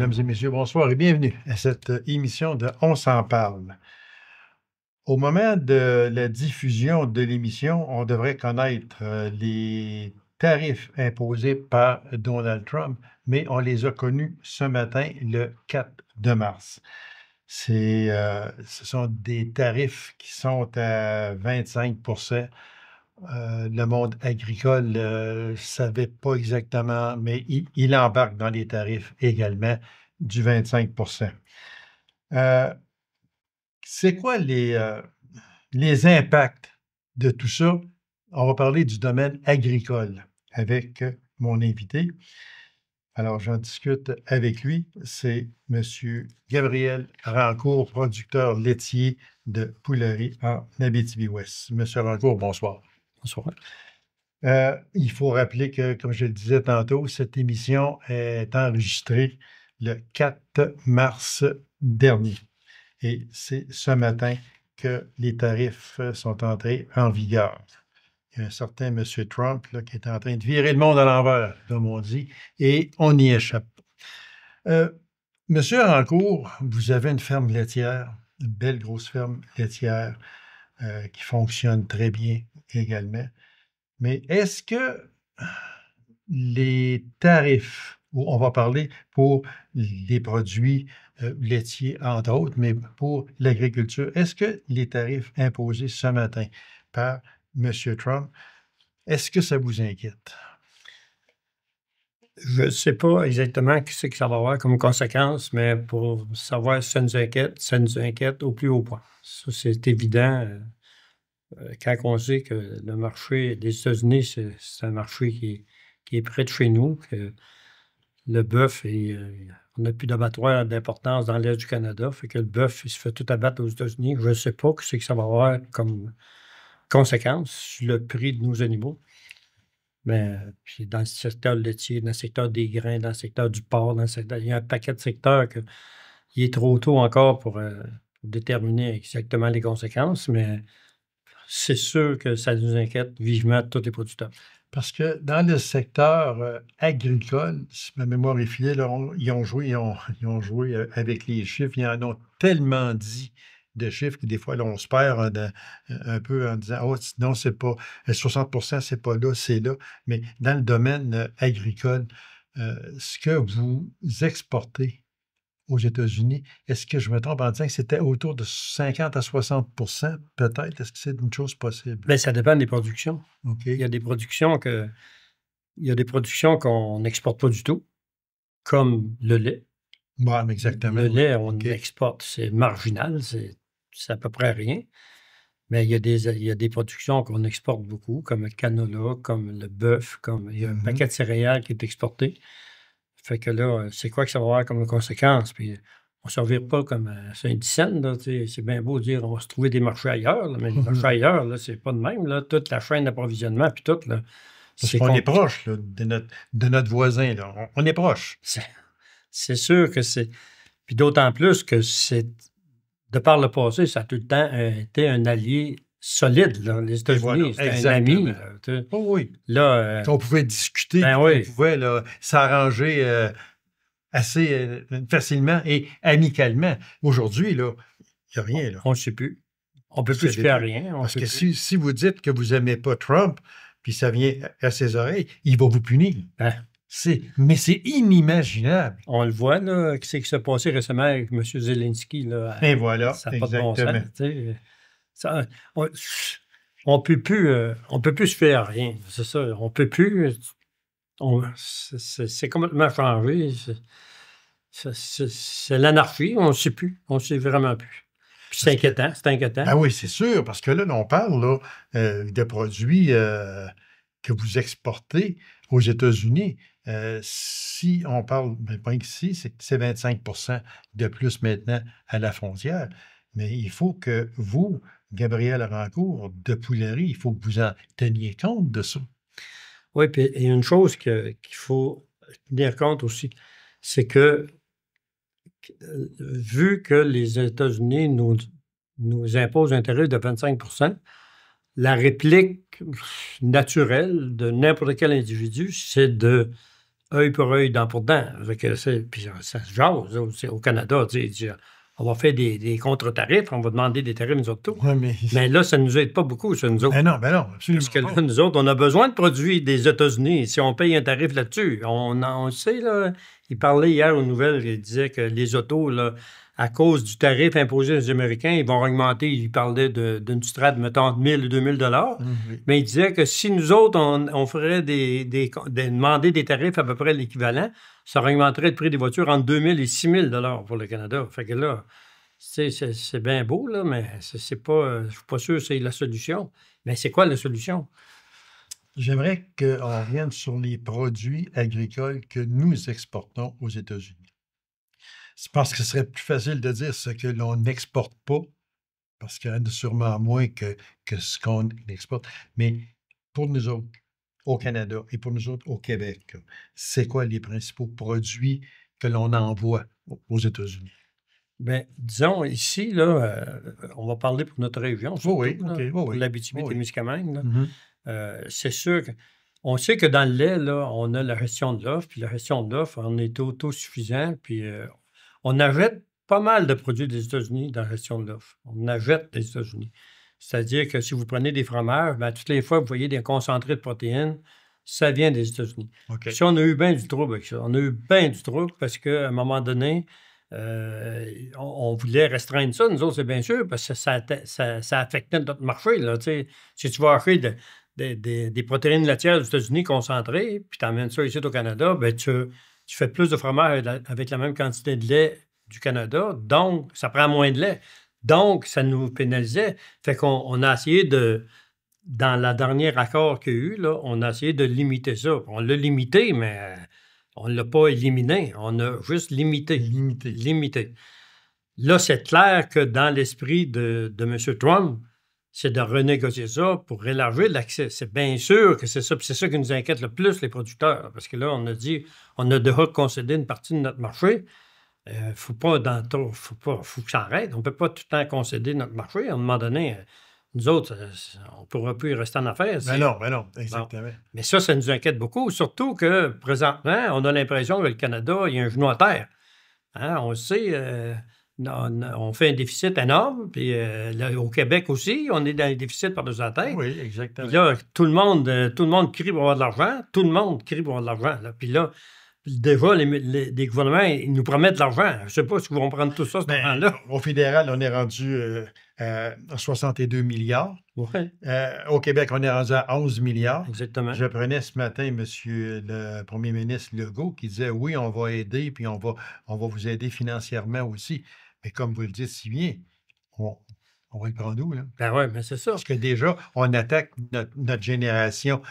Mesdames et messieurs, bonsoir et bienvenue à cette émission de On s'en parle. Au moment de la diffusion de l'émission, on devrait connaître les tarifs imposés par Donald Trump, mais on les a connus ce matin, le 4 de mars. Ce sont des tarifs qui sont à 25 le monde agricole ne savait pas exactement, mais il embarque dans les tarifs également du 25 C'est quoi les impacts de tout ça? On va parler du domaine agricole avec mon invité. Alors, j'en discute avec lui. C'est M. Gabriel Rancourt, producteur laitier de poulerie en Abitibi-Ouest. M. Rancourt, bonsoir. Bonsoir. Il faut rappeler que, comme je le disais tantôt, cette émission est enregistrée le 4 mars dernier. Et c'est ce matin que les tarifs sont entrés en vigueur. Il y a un certain M. Trump là, qui est en train de virer le monde à l'envers, comme on dit, et on y échappe. Monsieur Rancourt, vous avez une ferme laitière, une belle grosse ferme laitière qui fonctionne très bien également. Mais est-ce que les tarifs, on va parler pour les produits laitiers, entre autres, mais pour l'agriculture, est-ce que les tarifs imposés ce matin par M. Trump, est-ce que ça vous inquiète? Je ne sais pas exactement ce que ça va avoir comme conséquence, mais pour savoir si ça nous inquiète au plus haut point. Ça, c'est évident. Quand on sait que le marché des États-Unis, c'est un marché qui est près de chez nous, que le bœuf, on n'a plus d'abattoir d'importance dans l'Est du Canada, fait que le bœuf, il se fait tout abattre aux États-Unis. Je ne sais pas ce que ça va avoir comme conséquence sur le prix de nos animaux. Mais puis dans le secteur laitier, dans le secteur des grains, dans le secteur du porc, il y a un paquet de secteurs il est trop tôt encore pour déterminer exactement les conséquences, mais c'est sûr que ça nous inquiète vivement tous les producteurs. Parce que dans le secteur agricole, si ma mémoire est fidèle, ils ont joué avec les chiffres. Ils en ont tellement dit de chiffres que des fois, là, on se perd un peu en disant « Oh, non, c'est pas 60 c'est pas là, c'est là. » Mais dans le domaine agricole, ce que vous exportez aux États-Unis, est-ce que je me trompe en disant que c'était autour de 50 à 60 peut-être? Est-ce que c'est une chose possible? Bien, ça dépend des productions. OK. Il y a des productions qu'on n'exporte pas du tout, comme le lait. Bon, exactement. Le lait, on exporte, c'est marginal, c'est à peu près rien. Mais il y a des productions qu'on exporte beaucoup, comme le canola, comme le bœuf, comme il y a un paquet de céréales qui est exporté. Fait que là, c'est quoi que ça va avoir comme conséquence? Puis on ne se revire pas comme à Saint-Dicenne, là, c'est bien beau dire on va se trouver des marchés ailleurs, là, mais les marchés ailleurs, là, c'est pas de même, là, toute la chaîne d'approvisionnement, puis tout, là. Parce qu'on est proche là, de notre voisin, là. On est proche. C'est sûr que c'est... Puis d'autant plus que c'est... De par le passé, ça a tout le temps été un allié solide, là. Les États-Unis, voilà, c'était un ami. Là, oh, oui. Là, on pouvait discuter, oui. On pouvait là, s'arranger assez facilement et amicalement. Aujourd'hui, là, il n'y a rien. Là. On ne sait plus. On ne peut plus se faire rien. Parce que si vous dites que vous n'aimez pas Trump, puis ça vient à ses oreilles, il va vous punir. Hein? Mais c'est inimaginable. On le voit, là, ce qui s'est passé récemment avec M. Zelensky. Là, et voilà, ça n'a pas de bon sens. On peut plus se faire rien. C'est ça. On peut plus. C'est complètement changé. C'est l'anarchie. On ne sait plus. On ne sait vraiment plus. Puis c'est inquiétant. C'est inquiétant. Ah oui, c'est sûr. Parce que là, on parle là, de produits que vous exportez aux États-Unis. Si on parle, pas ici, c'est 25 de plus maintenant à la frontière. Mais il faut que vous, Gabriel Rancourt, de Poulerie, il faut que vous en teniez compte de ça. Oui, puis il y a une chose qu'il faut tenir compte aussi, c'est que vu que les États-Unis nous imposent un tarif de 25 la réplique naturelle de n'importe quel individu, c'est de œil pour œil, dent pour dent. Puis ça se jase au Canada. Tu sais, on va faire des contre-tarifs, on va demander des tarifs, nous autres, tout. Ouais, mais là, ça ne nous aide pas beaucoup, ça, nous autres. Ben non, absolument. Parce que là, nous autres, on a besoin de produits des États-Unis. Si on paye un tarif là-dessus, on sait, là. Il parlait hier aux nouvelles, il disait que les autos, là, à cause du tarif imposé aux Américains, ils vont augmenter. Il parlait d'une strate, mettons, de 1 000 ou 2 000 Oui. Mais il disait que si nous autres, on ferait demander des tarifs à peu près l'équivalent, ça augmenterait le prix des voitures entre 2 000 et 6 000 pour le Canada. Fait que là, c'est bien beau, là, mais c'est pas, je suis pas sûr que c'est la solution. Mais c'est quoi la solution? J'aimerais qu'on revienne sur les produits agricoles que nous exportons aux États-Unis. Je pense que ce serait plus facile de dire ce que l'on n'exporte pas, parce qu'il y en a sûrement moins que ce qu'on exporte. Mais pour nous autres, au Canada et pour nous autres au Québec, c'est quoi les principaux produits que l'on envoie aux États-Unis? Bien, disons, ici, là, on va parler pour notre région, surtout, Oui, là, OK, pour oui. l'Abitibi-Témiscamingue. Là. Mhm. C'est sûr on sait que dans le lait, là, on a la gestion de l'offre, puis la gestion de l'offre, on est autosuffisant, puis on achète pas mal de produits des États-Unis dans la gestion de l'offre. On achète des États-Unis. C'est-à-dire que si vous prenez des fromages, bien, toutes les fois que vous voyez des concentrés de protéines, ça vient des États-Unis. OK. Si on a eu bien du trouble avec ça, on a eu bien du trouble parce qu'à un moment donné, on voulait restreindre ça, nous autres, c'est bien sûr, parce que ça affectait notre marché. Là, si tu vas acheter des protéines laitières aux États-Unis concentrées, puis tu emmènes ça ici au Canada, bien, tu fais plus de fromage avec la même quantité de lait du Canada, donc ça prend moins de lait. Donc, ça nous pénalisait. Fait qu'on a essayé dans le dernier accord qu'il y a eu, là, on a essayé de limiter ça. On l'a limité, mais on ne l'a pas éliminé. On a juste limité. Limité. Là, c'est clair que dans l'esprit de M. Trump, c'est de renégocier ça pour élargir l'accès. C'est bien sûr que c'est ça. Puis c'est ça qui nous inquiète le plus, les producteurs. Parce que là, on a dit, on a déjà concédé une partie de notre marché. Faut que ça arrête. On ne peut pas tout le temps concéder notre marché. À un moment donné, nous autres, on ne pourra plus y rester en affaires. Ben non, exactement. Bon. Mais ça nous inquiète beaucoup. Surtout que, présentement, on a l'impression que le Canada, il y a un genou à terre. Hein? On le sait, on fait un déficit énorme. Puis là, au Québec aussi, on est dans les déficits par-dessus la tête. Oui, exactement. Puis là, tout le monde crie pour avoir de l'argent. Tout le monde crie pour avoir de l'argent. Là. Puis là, déjà, les gouvernements, ils nous promettent de l'argent. Je ne sais pas si ils vont prendre tout ça, ce temps-là. Au fédéral, on est rendu à 62 milliards. Ouais. Au Québec, on est rendu à 11 milliards. Exactement. Je prenais ce matin le premier ministre Legault qui disait oui, on va aider, puis on va vous aider financièrement aussi. Mais comme vous le dites si bien, on va le prendre où, là? Ben oui, mais c'est ça. Parce que déjà, on attaque notre génération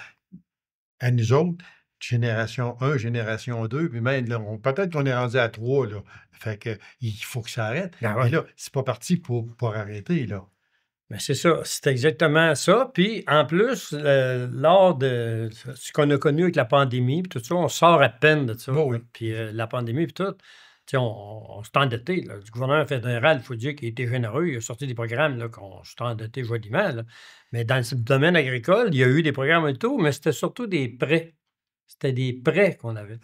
à nous autres. Génération 1, génération 2, puis même, peut-être qu'on est rendu à 3, là. Fait que, il faut que ça arrête. Ben ouais. Mais là, c'est pas parti pour arrêter, là. Ben c'est ça, c'est exactement ça. Puis, en plus, lors de ce qu'on a connu avec la pandémie, puis tout ça, on sort à peine de ça. Oh oui. Puis la pandémie, puis tout, on s'est endetté. Là. Le gouvernement fédéral, il faut dire qu'il a été généreux. Il a sorti des programmes là, qu'on s'est endetté joliment. Là. Mais dans le domaine agricole, il y a eu des programmes et tout, mais c'était surtout des prêts. C'était des prêts qu'on avait.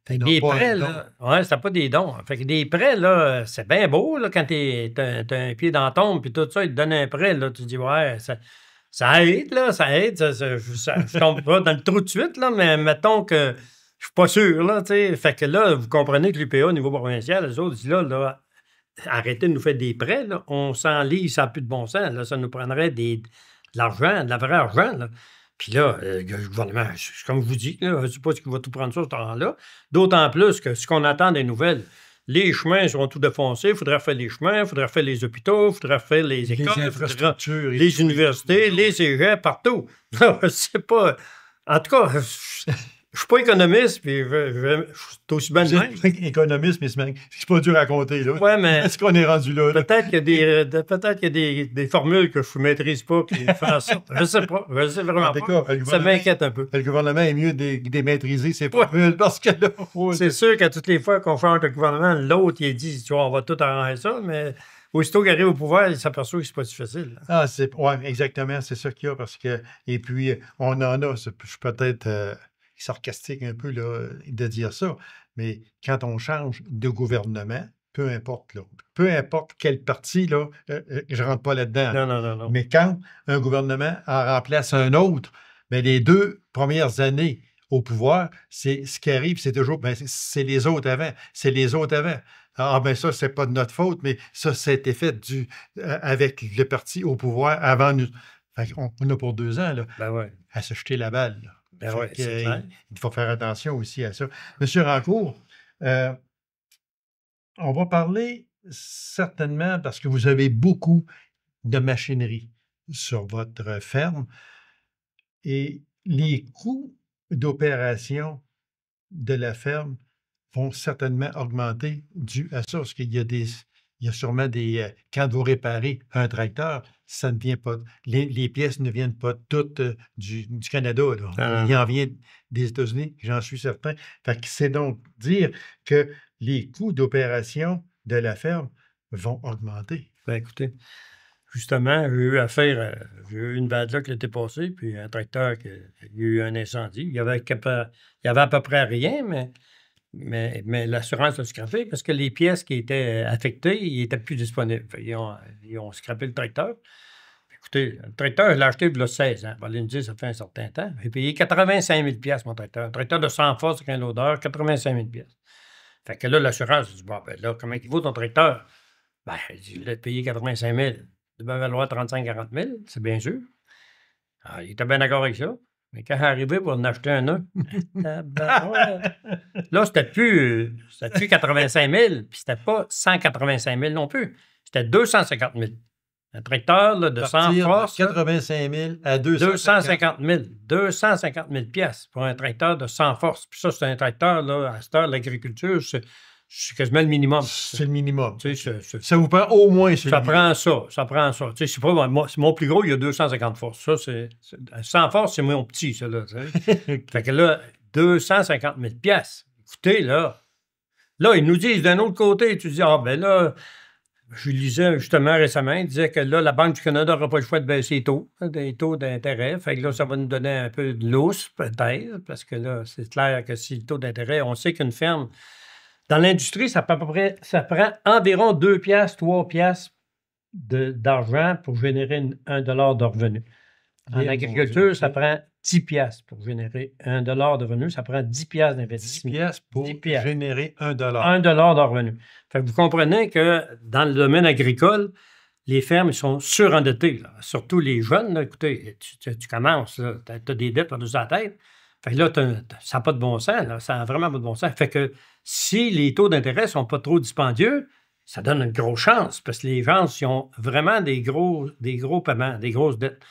Fait que des prêts, là. Ouais, c'était pas des dons. Fait que des prêts, là, c'est bien beau, là, quand t'as un pied dans la tombe, puis tout ça, ils te donnent un prêt, là. Tu te dis, ouais, ça aide, là, ça aide. Je tombe pas dans le trou de suite, là, mais mettons que je suis pas sûr, là, tu sais. Fait que là, vous comprenez que l'UPA, au niveau provincial, les autres disent, là, arrêtez de nous faire des prêts, là. On s'enlise, ça n'a plus de bon sens, là. Ça nous prendrait de l'argent, de la vraie argent, là. Puis là, le gouvernement, comme je vous dis, là, je ne sais pas ce qu'il va tout prendre ça, ce temps-là. D'autant plus que ce qu'on attend des nouvelles, les chemins seront tout défoncés, il faudrait faire les chemins, il faudrait faire les hôpitaux, il faudrait faire les écoles, les infrastructures, les universités, les cégeps, partout. Je sais pas. En tout cas, je suis pas économiste, puis je suis aussi bien de même. Je suis économiste, mais c'est pas dur à compter, là. Ouais, mais est-ce qu'on est rendu là? Peut-être qu'il y a des formules que je ne maîtrise pas qui font ça. Je ne sais pas. Je ne sais vraiment pas. Ça m'inquiète un peu. Le gouvernement est mieux de maîtriser ses formules parce que là... C'est sûr qu'à toutes les fois qu'on change de gouvernement, l'autre, il dit, tu vois, on va tout arranger ça, mais aussitôt qu'il arrive au pouvoir, il s'aperçoit que c'est pas si facile. Oui, exactement, c'est ça qu'il y a parce que... Et puis, on en a, je suis peut-être sarcastique un peu là, de dire ça, mais quand on change de gouvernement, peu importe, là, peu importe quel parti, là, je ne rentre pas là-dedans, Non, non, non, non. mais quand un gouvernement en remplace un autre, bien, les 2 premières années au pouvoir, c'est ce qui arrive, c'est toujours, ben, c'est les autres avant, c'est les autres avant. Ah, ben ça, c'est pas de notre faute, mais ça a été fait avec le parti au pouvoir avant nous. Fait on a pour 2 ans là, Ben ouais. à se jeter la balle, là. Ben Fait ouais, que, c'est clair. il faut faire attention aussi à ça. Monsieur Rancourt, euh, on va parler certainement parce que vous avez beaucoup de machinerie sur votre ferme et les coûts d'opération de la ferme vont certainement augmenter dû à ça, parce qu'il y a il y a sûrement des, quand vous réparez un tracteur, ça ne vient pas, les pièces ne viennent pas toutes du Canada, là. Ah, Il en vient des États-Unis, j'en suis certain. Fait que c'est donc dire que les coûts d'opération de la ferme vont augmenter. ben écoutez, justement, j'ai eu affaire, j'ai eu une bad luck l'été passé, puis un tracteur, il y a eu un incendie. Il y avait à peu près rien, mais l'assurance l'a scrappé parce que les pièces qui étaient affectées, ils n'étaient plus disponibles. Fait, ils ont scrappé le tracteur. Écoutez, le tracteur, je l'ai acheté il y a 16 ans. Allez me dire, ça fait un certain temps. J'ai payé 85 000 mon tracteur. Un tracteur de 100 forces avec un loader, 85 000 Fait que là, l'assurance, je dis, bon, ben là, comment il vaut ton tracteur? Ben, je l'ai payé 85 000. Il devait valoir 35-40 000, c'est bien sûr. Ah, il était bien d'accord avec ça. Mais quand il est arrivé pour en acheter un autre, là, c'était plus 85 000, puis c'était pas 185 000 non plus. C'était 250 000. Un tracteur là, de 100 Partir de forces, 85 000 à 250 250 000. 250 000 piastres pour un tracteur de 100 forces. Puis ça, c'est un tracteur, là, à cette heure, l'agriculture, c'est quasiment le minimum. C'est le minimum. Tu sais, Ça vous prend au moins ça prend ça. Ça prend ça. Tu sais, c'est pas mon plus gros, il y a 250 forces. Ça, 100 forces, c'est mon petit, ça, là. Tu sais. Fait que là, 250 000 piastres. Écoutez, là, ils nous disent d'un autre côté, tu dis, ah, ben là, je lisais justement récemment, il disait que là, la Banque du Canada n'aura pas le choix de baisser les taux d'intérêt. Fait que là, ça va nous donner un peu de lousse, peut-être, parce que là, c'est clair que si le taux d'intérêt, on sait qu'une ferme, dans l'industrie, ça prend environ 2 piastres, 3 piastres d'argent pour générer 1 dollar de revenu. En agriculture, ça prend 10 piastres pour générer 1 dollar de revenu. Ça prend 10 piastres d'investissement. 10 piastres pour générer 1 dollar. 1 dollar de revenu. Fait que vous comprenez que dans le domaine agricole, les fermes sont surendettées. Là. Surtout les jeunes. Là. Écoutez, tu commences, tu as des dettes par-dessus la tête. Fait que là, ça n'a pas de bon sens. Là. Ça n'a vraiment pas de bon sens. Fait que si les taux d'intérêt ne sont pas trop dispendieux, ça donne une grosse chance parce que les gens ils ont vraiment des gros paiements, des grosses dettes.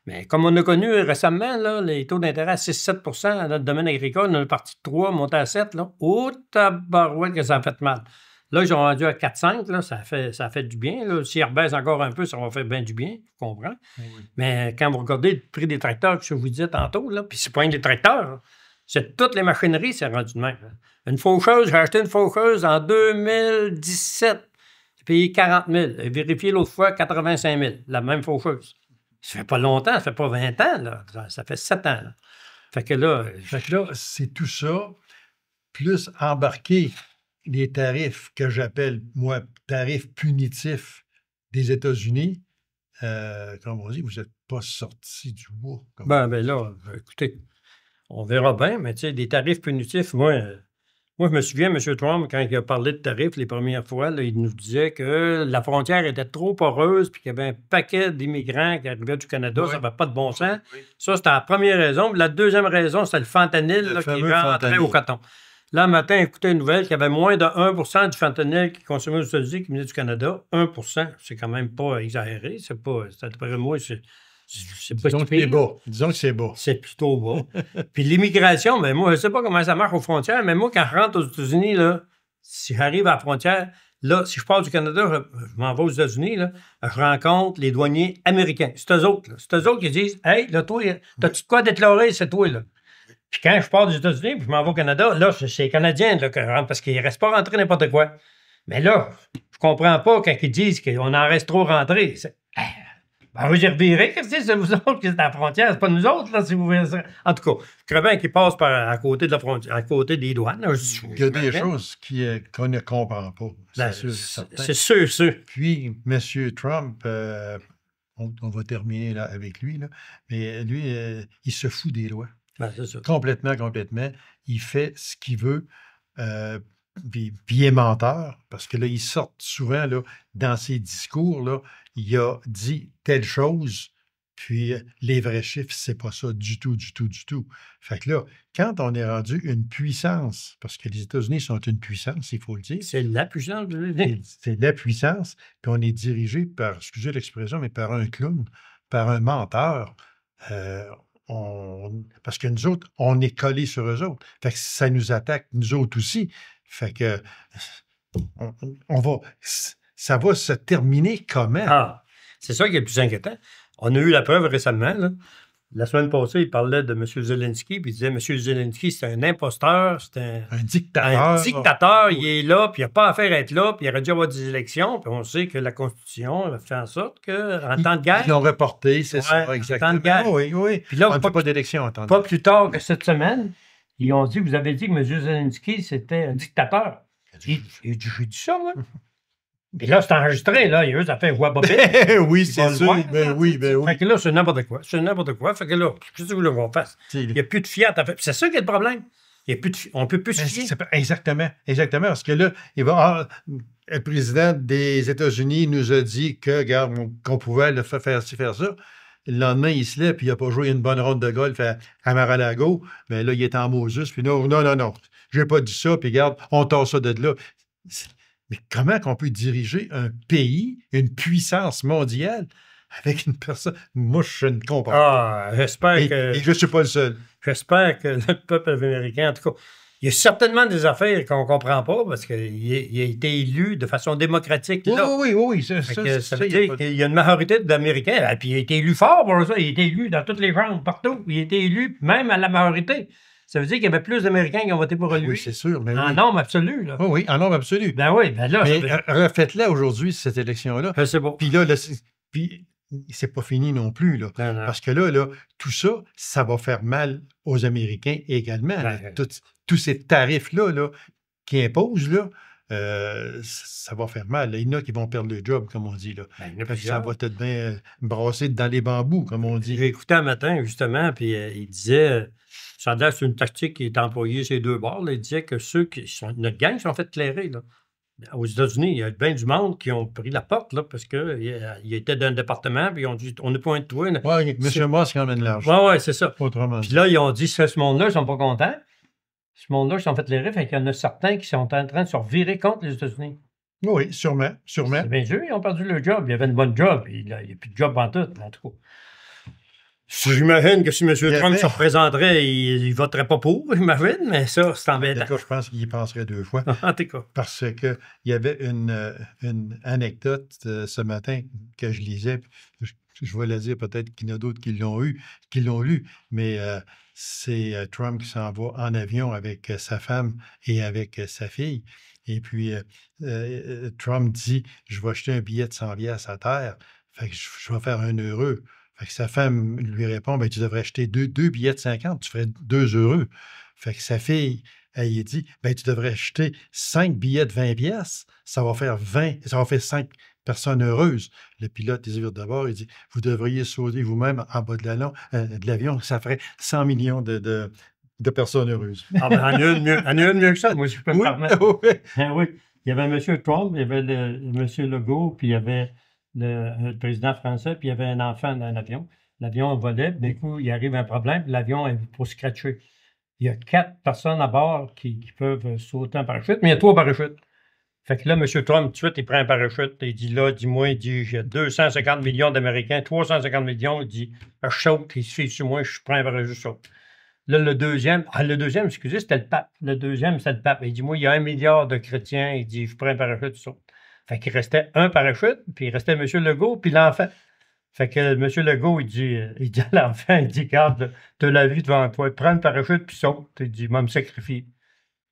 Mais comme on a connu récemment, là, les taux d'intérêt à 6-7 dans notre domaine agricole, on est parti de 3, monté à 7. Là. Oh, tabarouette que ça a fait mal. Là, ils ont rendu à 4-5. Là, ça a fait du bien. S'ils rebaissent encore un peu, ça va faire bien du bien. Je comprends. Oui. Mais quand vous regardez le prix des tracteurs que je vous disais tantôt, là, puis c'est pas un des tracteurs, là, c'est toutes les machineries, c'est rendu de même. Là. Une faucheuse, j'ai acheté une faucheuse en 2017. J'ai payé 40 000. J'ai vérifié l'autre fois 85 000. La même faucheuse. Ça fait pas longtemps, ça fait pas 20 ans, là. Ça fait 7 ans. Là. Fait que là, c'est tout ça, plus embarquer les tarifs que j'appelle, moi, tarifs punitifs des États-Unis. Comme on dit, vous n'êtes pas sorti du bois. Ben là, écoutez, on verra bien, mais tu sais, des tarifs punitifs, moi, je me souviens, M. Trump, quand il a parlé de tarifs les premières fois, là, il nous disait que la frontière était trop poreuse puis qu'il y avait un paquet d'immigrants qui arrivaient du Canada, ça n'avait pas de bon sens. Oui. Ça, c'était la première raison. Puis la deuxième raison, c'était le fentanyl là, qui rentrait au coton. Là, un matin, écoutez une nouvelle qu'il y avait moins de 1 du fentanyl qui consommait aux États-Unis qui venait du Canada. 1 c'est quand même pas exagéré. C'est d'après moi, c'est pas Disons que c'est bas. Disons que c'est bas. C'est plutôt bas. Puis l'immigration, ben moi, je ne sais pas comment ça marche aux frontières, mais moi, quand je rentre aux États-Unis, là, si j'arrive à la frontière, là, si je pars du Canada, je m'en vais aux États-Unis, là, je rencontre les douaniers américains. C'est eux autres. C'est eux autres qui disent « Hey, là, toi, t'as-tu de quoi déclarer? C'est toi, là. » Puis quand je pars des États-Unis puis je m'en vais au Canada, là, c'est les Canadiens là, que je rentre parce qu'ils ne restent pas rentrés n'importe quoi. Mais là, je comprends pas quand ils disent qu'on en reste trop rentrés. Ben, vous y revirez, qu'est-ce que c'est vous autres qui êtes à la frontière? C'est pas nous autres, là, si vous voulez ça. En tout cas, Crevin qui passe à côté de la frontière, à côté des douanes. Là, Il y a des choses qu'on ne comprend pas, Ben, c'est sûr et certain. c'est sûr. Puis, M. Trump, on va terminer là, avec lui, là, mais lui, il se fout des lois. Ben, c'est ça. Complètement. Il fait ce qu'il veut. Puis il est menteur, parce que là, il sort souvent, là, dans ses discours, là, il a dit telle chose, puis les vrais chiffres, c'est pas ça du tout. Fait que là, quand on est rendu une puissance, parce que les États-Unis sont une puissance, il faut le dire. C'est la puissance. C'est la puissance, puis on est dirigé par, excusez l'expression, mais par un clown, par un menteur. Parce que nous autres, on est collés sur eux autres. Fait que ça nous attaque, nous autres aussi. Fait que ça va se terminer comment? Ah, c'est ça qui est le plus inquiétant. On a eu la preuve récemment, là. La semaine passée, il parlait de M. Zelensky, puis il disait M. Zelensky, c'est un imposteur, c'est un dictateur. Un dictateur, il est là, puis il n'a pas affaire à être là, puis il aurait dû avoir des élections, puis on sait que la Constitution fait en sorte qu'en temps de guerre. Ils l'ont reporté, c'est ça, exactement. En temps de guerre. Oui. Puis là, on ne fait pas d'élection en temps de guerre. guerre. Pas plus tard que cette semaine, ils ont dit, vous avez dit que M. Zelensky, c'était un dictateur. J'ai dit ça, moi. Puis là, c'est enregistré, là. Il y a eu, ça fait voix bobine. Oui, c'est sûr. Ben oui. Fait que là, c'est n'importe quoi. Fait que là, qu'est-ce que vous voulez qu'on fasse? Il n'y a plus de fiat. C'est ça qui est le problème. On ne peut plus se fier. Exactement. Parce que là, le président des États-Unis nous a dit que, regarde, qu'on pouvait le faire ça. Le lendemain, il se lève, puis il n'a pas joué une bonne ronde de golf à Mar-a-Lago. Mais là, il est en Moses, puis non, j'ai pas dit ça, puis regarde, on tord ça de là. Mais comment qu'on peut diriger un pays, une puissance mondiale, avec une personne? Moi, je ne comprends pas. J'espère que... Et je ne suis pas le seul. J'espère que le peuple américain, en tout cas, il y a certainement des affaires qu'on ne comprend pas, parce qu'il a été élu de façon démocratique. Là. Oui. Ça veut dire qu'il y a une majorité d'Américains, puis il a été élu fort pour ça. Il a été élu dans toutes les chambres, partout. Il a été élu même à la majorité. Ça veut dire qu'il y avait plus d'Américains qui ont voté pour lui. Oui, c'est sûr. Mais en nombre absolu. Là. Oui, en nombre absolu. Ben oui, ben là. Mais refaites-la aujourd'hui, cette élection-là. C'est bon. Puis là, c'est pas fini non plus. Là. Non. Parce que là, tout ça, ça va faire mal aux Américains également. Tous ces tarifs-là là, qui imposent, là, ça va faire mal. Là. Il y en a qui vont perdre le job, comme on dit. Là. Ça va peut-être bien brasser dans les bambous, comme on dit. J'ai écouté un matin, justement, puis il disait... Ça a l'air c'est une tactique qui est employée ces deux bords. Là. Il disait que notre gang sont fait clairer. Là. Aux États-Unis, il y a bien du monde qui ont pris la porte là, parce qu'il était d'un département puis ils ont dit on n'est pas un de toi. Oui, M. Moss qui emmène l'argent. Oui, c'est ça. Autrement. Puis là, ils ont dit ce monde-là, ils ne sont pas contents. Ce monde-là, ils sont fait clairer. Fait qu'il y en a certains qui sont en train de se revirer contre les États-Unis. Oui, sûrement. C'est bien sûr, ils ont perdu leur job. Il y avait une bonne job. Il n'y a plus de job en tout, en tout cas. J'imagine que si M. Trump se représenterait, il ne voterait pas pour, j'imagine, mais ça, c'est embêtant. En tout cas, je pense qu'il y penserait deux fois. En tout cas. Parce qu'il y avait une anecdote ce matin que je lisais. Je vais la dire, peut-être qu'il y en a d'autres qui l'ont lu, mais c'est Trump qui s'en va en avion avec sa femme et avec sa fille. Et puis, Trump dit « Je vais acheter un billet de 100$ à terre. Fait que je vais faire un heureux. » Fait que sa femme lui répond, tu devrais acheter deux billets de 50, tu ferais 2 heureux. Fait que sa fille, elle lui dit, tu devrais acheter 5 billets de 20$, ça va faire 5 personnes heureuses. Le pilote, il dit d'abord, il dit, vous devriez sauter vous-même en bas de l'avion, ça ferait 100 millions de personnes heureuses. En a une mieux que ça, moi, si je peux me permettre. Oui. Il y avait M. Trump, il y avait M. Legault, puis il y avait le président français, puis il y avait un enfant dans l'avion. L'avion volait, d'un coup, il arrive un problème, l'avion est pour scratcher. Il y a 4 personnes à bord qui peuvent sauter en parachute, mais il y a 3 parachutes. Fait que là, M. Trump, tout de suite, il prend un parachute, il dit là, dis-moi, il dit, j'ai 250 millions d'Américains, 350 millions, il dit, je saute, il se fait sur moi, je prends un parachute, je saute. Là, le deuxième, excusez, c'était le pape. Le deuxième, c'était le pape. Il dit, moi, il y a 1 milliard de chrétiens, il dit, je prends un parachute, je saute. Fait qu'il restait un parachute, puis il restait M. Legault, puis l'enfant. Fait que M. Legault, il dit à l'enfant, il dit, regarde, tu as la vie devant toi, prends le parachute, puis saute. Il dit, moi, me sacrifier.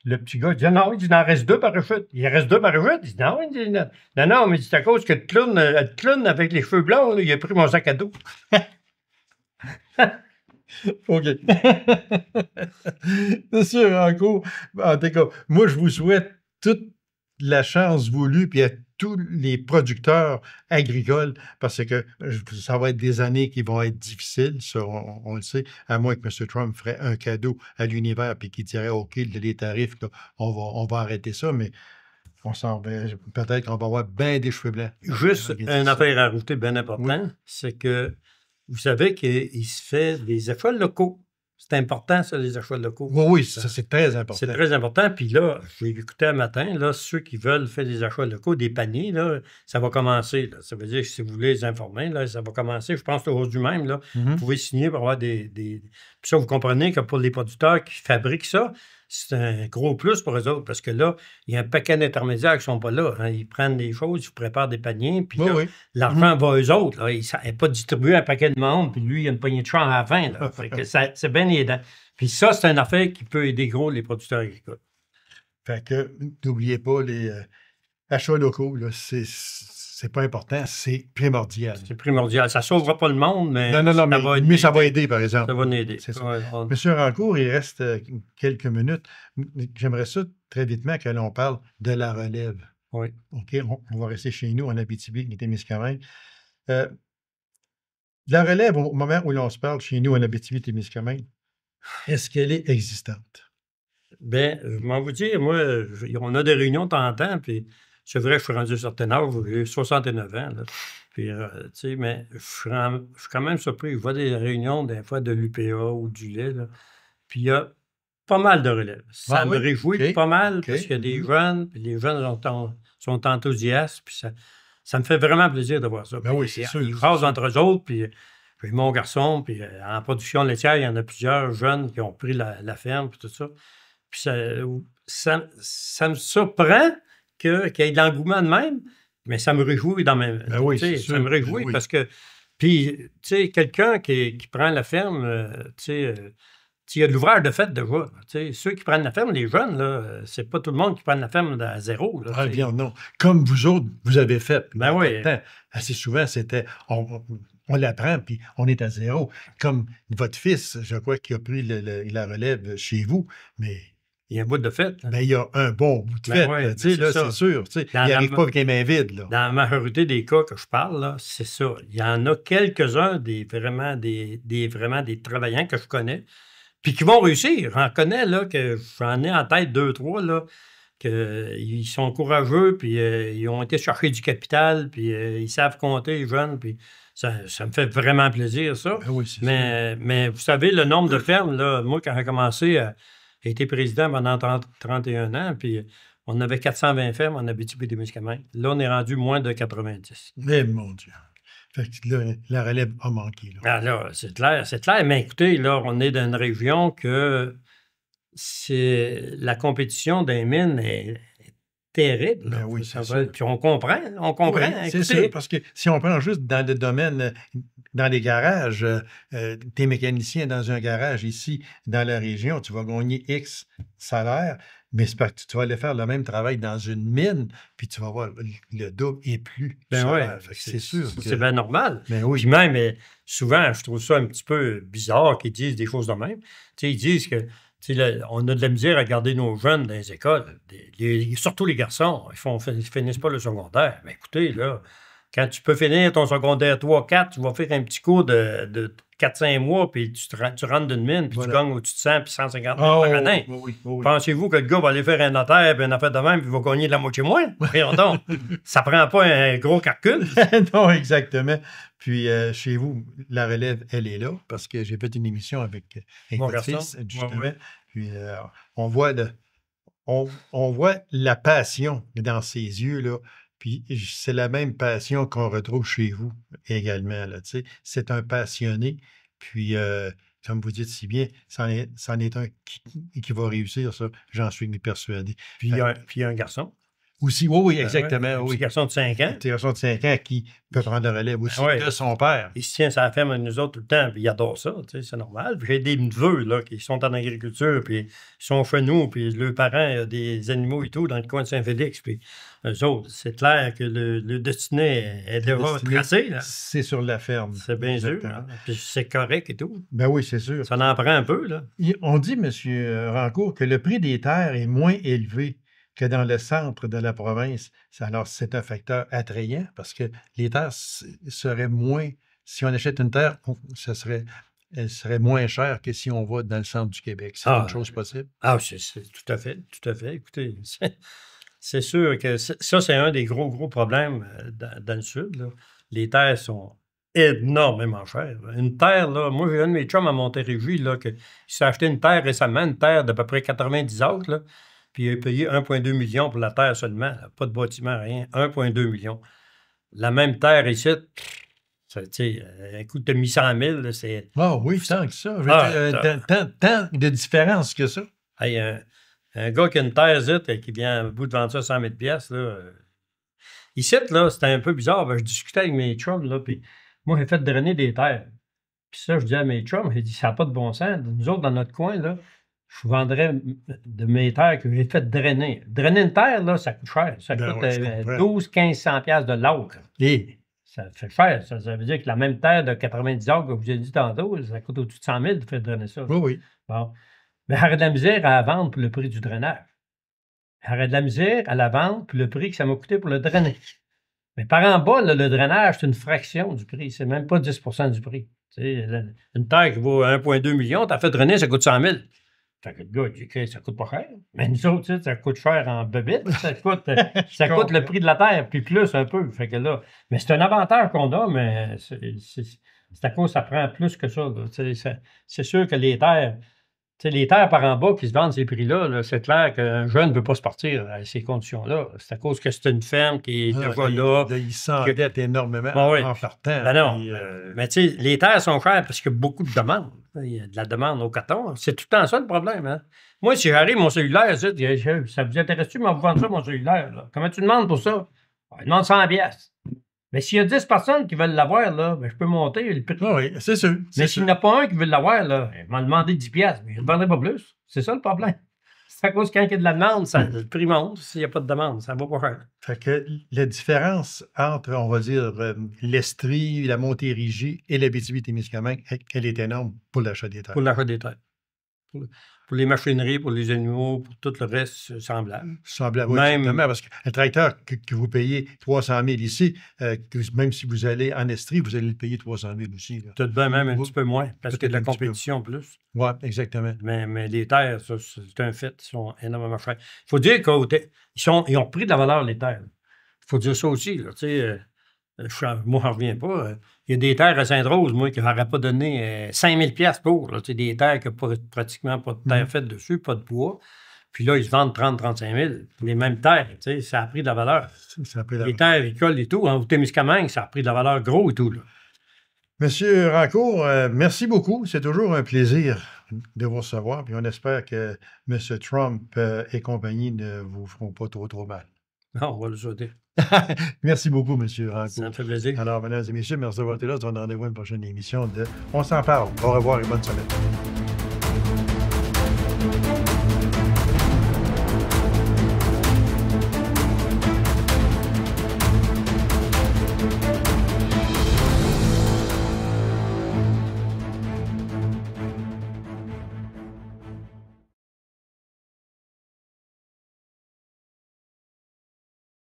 le petit gars dit non, il en reste 2 parachutes. Il reste 2 parachutes. Il dit non, non, mais c'est à cause que le clown avec les cheveux blancs, là, il a pris mon sac à dos. OK. Monsieur Rancourt, en tout cas, moi, je vous souhaite toute la chance voulue, puis à tous les producteurs agricoles, parce que ça va être des années qui vont être difficiles, ça, on le sait, à moins que M. Trump ferait un cadeau à l'univers puis qu'il dirait OK, les tarifs, là, on va arrêter ça, mais peut-être qu'on va avoir bien des cheveux blancs. Juste une affaire à rajouter bien importante, c'est que vous savez qu'il se fait des achats locaux. C'est important, ça, les achats locaux. Oui, ça c'est très important. C'est très important. Puis là, j'ai écouté un matin, là, ceux qui veulent faire des achats locaux, des paniers, là, ça va commencer. Là. Ça veut dire que si vous voulez les informer, là, ça va commencer. Je pense aujourd'hui même, là, vous pouvez signer pour avoir des... Puis ça, vous comprenez que pour les producteurs qui fabriquent ça, c'est un gros plus pour eux autres, parce que là, il y a un paquet d'intermédiaires qui ne sont pas là. Hein. Ils prennent des choses, ils préparent des paniers, puis là, l'argent va à eux autres. Là. Il n'est pas distribué à un paquet de monde, puis lui, il y a une poignée de champ à la fin. Là. Fait que c'est bien aidant. Puis ça, c'est une affaire qui peut aider gros les producteurs agricoles. Fait que n'oubliez pas les achats locaux, là, c'est pas important, c'est primordial. C'est primordial. Ça ne sauvera pas le monde, mais, mais ça va aider, par exemple. Ça va nous aider. C'est ça. Monsieur Rancourt, il reste quelques minutes. J'aimerais ça très vitement que l'on parle de la relève. Oui. OK, on va rester chez nous en Abitibi-Témiscamingue. La relève, au moment où l'on se parle chez nous en Abitibi-Témiscamingue, est-ce qu'elle est existante? Bien, je vais vous dire, moi, on a des réunions de temps en temps, puis c'est vrai que je suis rendu à un certain âge, j'ai 69 ans, là. Puis, tu sais, mais je suis quand même surpris. Je vois des réunions, des fois, de l'UPA ou du lait, là. Puis, il y a pas mal de relèves. Ça me réjouit pas mal, parce qu'il y a des jeunes, puis les jeunes sont enthousiastes, puis ça me fait vraiment plaisir de voir ça. Ben oui, c'est sûr. Ils rasent entre eux autres, puis mon garçon, puis en production laitière, il y en a plusieurs jeunes qui ont pris la ferme, puis tout ça. Puis ça me surprend qu'il y ait de l'engouement de même, mais ça me réjouit dans mes... Ben oui, c'est ça me réjouit parce que... Puis, tu sais, quelqu'un qui prend la ferme, tu sais... il y a de l'ouvrage de fait déjà. Ceux qui prennent la ferme, les jeunes, là, c'est pas tout le monde qui prend la ferme à zéro. Là, bien, non. Comme vous autres, vous avez fait. Ben oui. Assez souvent, c'était... On l'apprend, puis on est à zéro. Comme votre fils, je crois, qui a pris la relève chez vous, mais... Il y a un bout de fait. Ben, il y a un bon bout de fait, là, c'est sûr. Il n'arrive pas avec les mains vides. Là. Dans la majorité des cas que je parle, là, c'est ça. Il y en a quelques-uns vraiment des travaillants que je connais, puis qui vont réussir. J'en connais, là, que j'en ai en tête 2, 3, là, qu'ils sont courageux, puis ils ont été chercher du capital, puis ils savent compter, les jeunes, puis ça me fait vraiment plaisir, ça. Ben oui, mais vous savez, le nombre de fermes, là, moi, quand j'ai commencé j'ai été président pendant 31 ans, puis on avait 420 fermes en Abitibi-Témiscamingue. Là, on est rendu moins de 90. Mais mon Dieu! Fait que là, la relève a manqué. Là. Ah là, c'est clair. Mais écoutez, là, on est dans une région que la compétition des mines est terrible. Ben oui, c'est sûr. Puis on comprend. Oui, c'est sûr, parce que si on prend juste dans le domaine, dans les garages, t'es mécanicien dans un garage ici, dans la région, tu vas gagner X salaire, mais c'est parce que tu vas aller faire le même travail dans une mine, puis tu vas voir le double et plus. Ben oui, c'est sûr. C'est bien normal. Ben oui. Puis même, souvent, je trouve ça un petit peu bizarre qu'ils disent des choses de même. Tu sais, ils disent que on a de la misère à garder nos jeunes dans les écoles. Surtout les garçons. Ils finissent pas le secondaire. Mais écoutez, là, quand tu peux finir ton secondaire 3-4, tu vas faire un petit cours de 4-5 mois, puis tu rentres d'une mine, puis tu gagnes au-dessus de 100 puis 150 par année. Oui. Pensez-vous que le gars va aller faire un notaire, puis une affaire de même, puis il va gagner de la moitié moins? Voyons donc. Ça prend pas un gros calcul. Non, exactement. Puis chez vous, la relève, elle est là, parce que j'ai fait une émission avec votre fils, justement. Ouais. Puis on voit la passion dans ses yeux, là. Puis c'est la même passion qu'on retrouve chez vous également, là, tu sais. C'est un passionné. Puis, comme vous dites si bien, c'en est un qui va réussir, ça. J'en suis persuadé. Puis il y a un garçon. Aussi, oui, oui, Ouais, exactement, un petit oui. garçon de 5 ans. Un petit garçon de 5 ans qui peut prendre la relève aussi Ouais. de son père. Il se tient sa ferme à nous autres tout le temps, puis il adore ça, tu sais, c'est normal. Puis j'ai des neveux, là, qui sont en agriculture, puis ils sont chez nous, puis leurs parents, il y a des animaux et tout dans le coin de Saint-Félix, puis eux autres, c'est clair que le destiné est déjà tracé, là. C'est sur la ferme. C'est bien sûr, Exactement. hein. Puis c'est correct et tout. Ben oui, c'est sûr. Ça en prend un peu, là. On dit, M. Rancourt, que le prix des terres est moins élevé que dans le centre de la province. Alors, c'est un facteur attrayant parce que les terres seraient moins. Si on achète une terre, elle serait moins chère que si on va dans le centre du Québec. C'est une chose possible. Ah, c'est tout à fait, tout à fait. Écoutez, c'est sûr que ça, c'est un des gros problèmes dans le Sud, là. Les terres sont énormément chères. Une terre, là, moi, j'ai un de mes chums à Montérégie, là, qui s'est acheté une terre récemment, une terre d'à peu près 90 acres, là, puis il a payé 1,2 million pour la terre seulement. Là. Pas de bâtiment, rien. 1,2 million. La même terre ici, tu sais, un coup de 100 000, là, c'est... Ah oui, tant que ça. Tant de différence que ça. Hey, un gars qui a une terre ici, qui vient au bout de vendre ça 100 000 $, là... Ici, là, c'était un peu bizarre. Ben, je discutais avec mes chums, là, puis moi, j'ai fait drainer des terres. Puis ça, je dis à mes chums, j'ai dit, ça n'a pas de bon sens. Nous autres, dans notre coin, là, je vendrais de mes terres que j'ai fait drainer. Drainer une terre, là, ça coûte cher. Ça coûte 1200-1500 $, de l'acre. Et ça fait cher. Ça veut dire que la même terre de 90 acres que vous avez dit tantôt, ça coûte au-dessus de 100 000 de faire drainer ça. Oui, oui. Bon. Mais j'aurais de la misère à la vendre pour le prix du drainage. J'aurais de la misère à la vendre pour le prix que ça m'a coûté pour le drainer. Mais par en bas, là, le drainage, c'est une fraction du prix. C'est même pas 10 du prix. Une terre qui vaut 1,2 million, t'as fait drainer, ça coûte 100 000. Fait que le gars, il dit, ça coûte pas cher. Mais nous autres, ça coûte cher en bébite. Ça coûte le prix de la terre, puis plus un peu. Fait que là, mais c'est un avantage qu'on a, mais c'est à cause que ça prend plus que ça. C'est sûr que les terres par en bas qui se vendent ces prix-là, -là, c'est clair qu'un jeune ne veut pas se partir à ces conditions-là. C'est à cause que c'est une ferme qui est déjà là. Il s'endette énormément en partant. Ben non. Mais tu sais, les terres sont chères parce qu'il y a beaucoup de demandes. Il y a de la demande au coton. C'est tout le temps ça le problème. Hein? Moi, si j'arrive mon cellulaire, ça vous intéresse-tu, mais vous vendre ça, mon cellulaire? Là? Comment tu demandes pour ça? Il demande 100 $. Mais s'il y a 10 personnes qui veulent l'avoir, là, ben, je peux monter le prix. Oui, c'est sûr. Mais s'il n'y en a pas un qui veut l'avoir, là, il m'a demandé 10 $, mais je ne vendrai pas plus. C'est ça le problème. C'est à cause quand il y a de la demande, le prix monte. S'il n'y a pas de demande, ça va pas cher. Fait que la différence entre, on va dire, l'Estrie, la Montérégie et l'Abitibi-Témiscamingue, elle est énorme pour l'achat des terres. Pour l'achat des terres. Pour les machineries, pour les animaux, pour tout le reste, c'est semblable. Semblable, oui, exactement, parce que le tracteur que vous payez 300 000 ici, même si vous allez en Estrie, vous allez le payer 300 000 aussi. Peut-être bien même un petit peu moins, parce qu'il y a de la compétition plus. Oui, exactement. Mais les terres, ça, c'est un fait, ils sont énormément chers. Il faut dire qu'ils ont pris de la valeur, les terres. Il faut dire ça aussi, là, tu sais... moi, je n'en reviens pas. Il y a des terres à Sainte-Rose, moi, qui n'auraient pas donné 5 000 $ pour. Là, des terres qui n'ont pratiquement pas de terre faite dessus, pas de bois. Puis là, ils se vendent 30-35 000. Les mêmes terres, ça a pris de la valeur. Les terres agricoles et tout, au Témiscamingue, ça a pris de la valeur gros et tout. Là. Monsieur Rancourt, merci beaucoup. C'est toujours un plaisir de vous recevoir. Puis on espère que M. Trump et compagnie ne vous feront pas trop mal. Non, on va le souhaiter. Merci beaucoup, M. Rancourt. Ça me fait plaisir. Alors, mesdames et messieurs, merci d'avoir été là. On se donne rendez-vous à une prochaine émission de On s'en parle. Au revoir et bonne semaine.